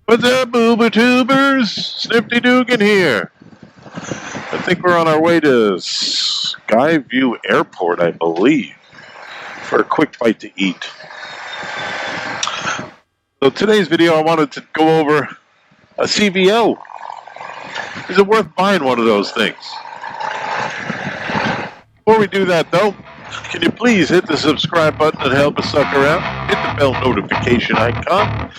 What's up, booba tubers? Snifty Dugan here. I think we're on our way to Skyview Airport, I believe, for a quick bite to eat. So today's video, I wanted to go over a CVO. Is it worth buying one of those things? Before we do that, though, can you please hit the subscribe button and help us sucker out? Hit the bell notification icon.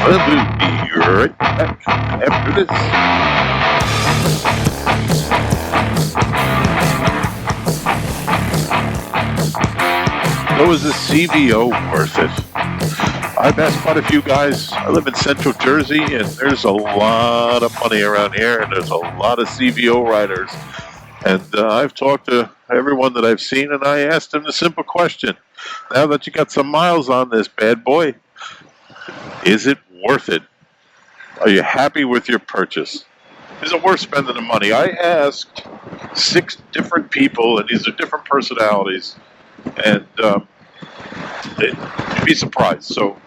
Well, we'll be right back after this. So is the CVO worth it? I've asked quite a few guys. I live in Central Jersey, and there's a lot of money around here, and there's a lot of CVO riders. And I've talked to everyone that I've seen, and I asked them the simple question. Now that you got some miles on this bad boy, is it worth it? Are you happy with your purchase? Is it worth spending the money? I asked 6 different people, and these are different personalities, and you'd be surprised. So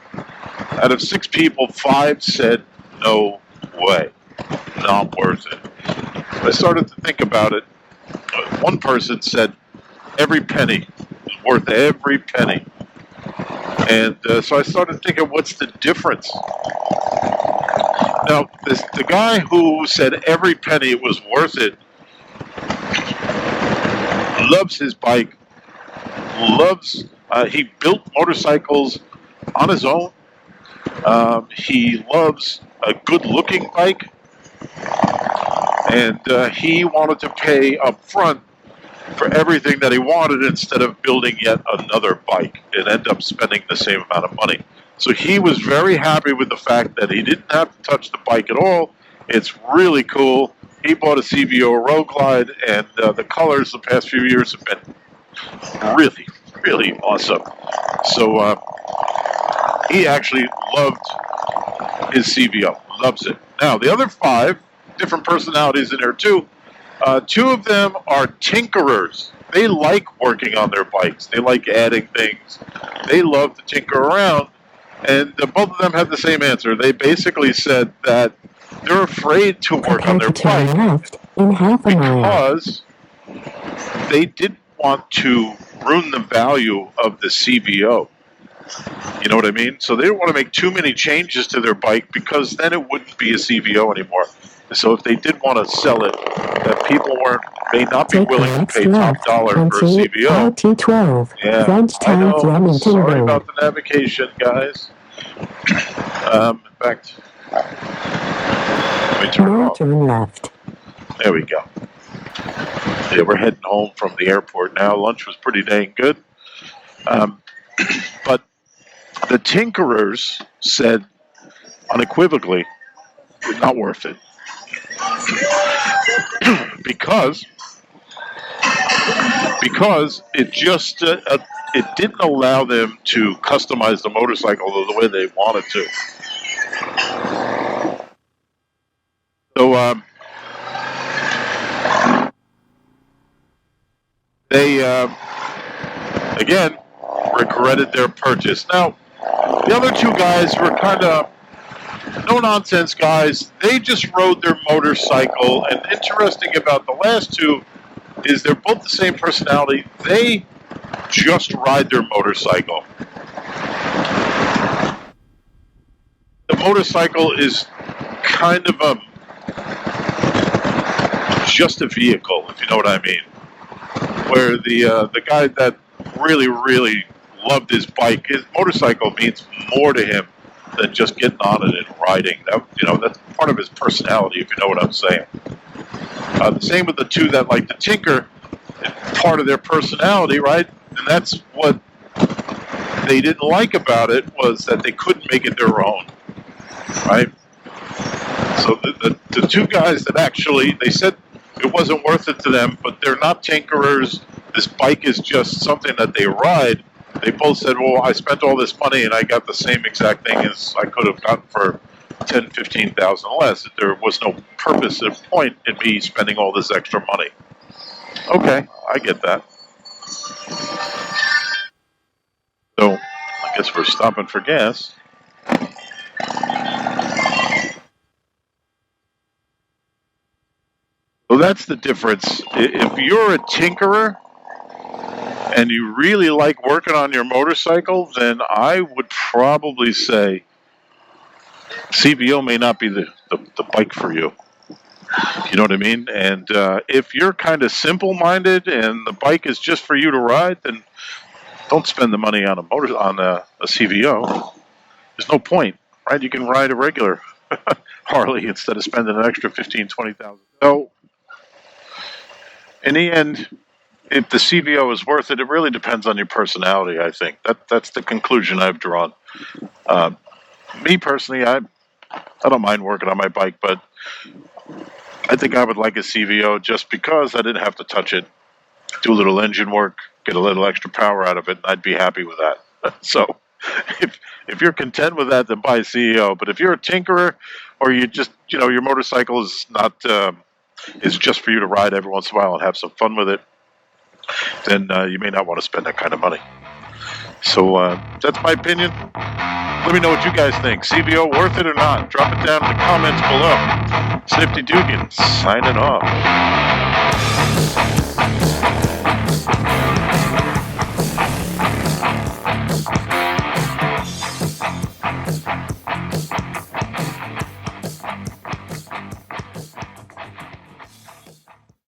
out of 6 people, 5 said, no way, not worth it. I started to think about it. One person said, every penny is worth every penny. And so I started thinking, what's the difference? Now, the guy who said every penny was worth it loves his bike, he built motorcycles on his own. He loves a good-looking bike, and he wanted to pay up front for everything that he wanted instead of building yet another bike and end up spending the same amount of money. So he was very happy with the fact that he didn't have to touch the bike at all. It's really cool. He bought a CVO Road Glide, and the colors the past few years have been really, really awesome. So he actually loved his CVO, loves it. Now, the other 5 different personalities in there too. 2 of them are tinkerers. They like working on their bikes. They like adding things. They love to tinker around. And both of them had the same answer. They basically said that they're afraid to work on their bike because they didn't want to ruin the value of the CVO. You know what I mean? So they didn't want to make too many changes to their bike because then it wouldn't be a CVO anymore. So if they did want to sell it, that people may not be willing to pay top dollar for a CVO. RT12, Yeah, I know. Sorry about the navigation, guys. In fact, let me turn it off. Turn left. There we go. Yeah, we're heading home from the airport now. Lunch was pretty dang good. But the tinkerers said unequivocally, not worth it. because it just it didn't allow them to customize the motorcycle the way they wanted to. So they again regretted their purchase. Now, the other 2 guys were kind of no-nonsense guys. They just rode their motorcycle, and interesting about the last 2 is they're both the same personality. They just ride their motorcycle. The motorcycle is kind of just a vehicle, if you know what I mean. Where the guy that really, really loved his bike, his motorcycle means more to him than just getting on it and riding. That's part of his personality, if you know what I'm saying. The same with the 2 that like to tinker, part of their personality, right? And that's what they didn't like about it, was that they couldn't make it their own, right? So the 2 guys that actually, they said it wasn't worth it to them, but they're not tinkerers. This bike is just something that they ride. They both said, well, I spent all this money and I got the same exact thing as I could have gotten for $10,000, $15,000 less. There was no purpose or point in me spending all this extra money. Okay, I get that. So I guess we're stopping for gas. Well, that's the difference. If you're a tinkerer and you really like working on your motorcycle, then I would probably say CVO may not be the bike for you. You know what I mean? And if you're kind of simple-minded and the bike is just for you to ride, then don't spend the money on a CVO. There's no point, right? You can ride a regular Harley instead of spending an extra $15,000-$20,000. So, in the end, if the CVO is worth it, it really depends on your personality. I think that's the conclusion I've drawn. Me personally, I don't mind working on my bike, but I think I would like a CVO just because I didn't have to touch it, do a little engine work, get a little extra power out of it, and I'd be happy with that. So if you're content with that, then buy a CVO. But if you're a tinkerer, or you just, your motorcycle is not is just for you to ride every once in a while and have some fun with it, then you may not want to spend that kind of money. So that's my opinion. Let me know what you guys think. CVO worth it or not? Drop it down in the comments below. Snifty Dugan signing off.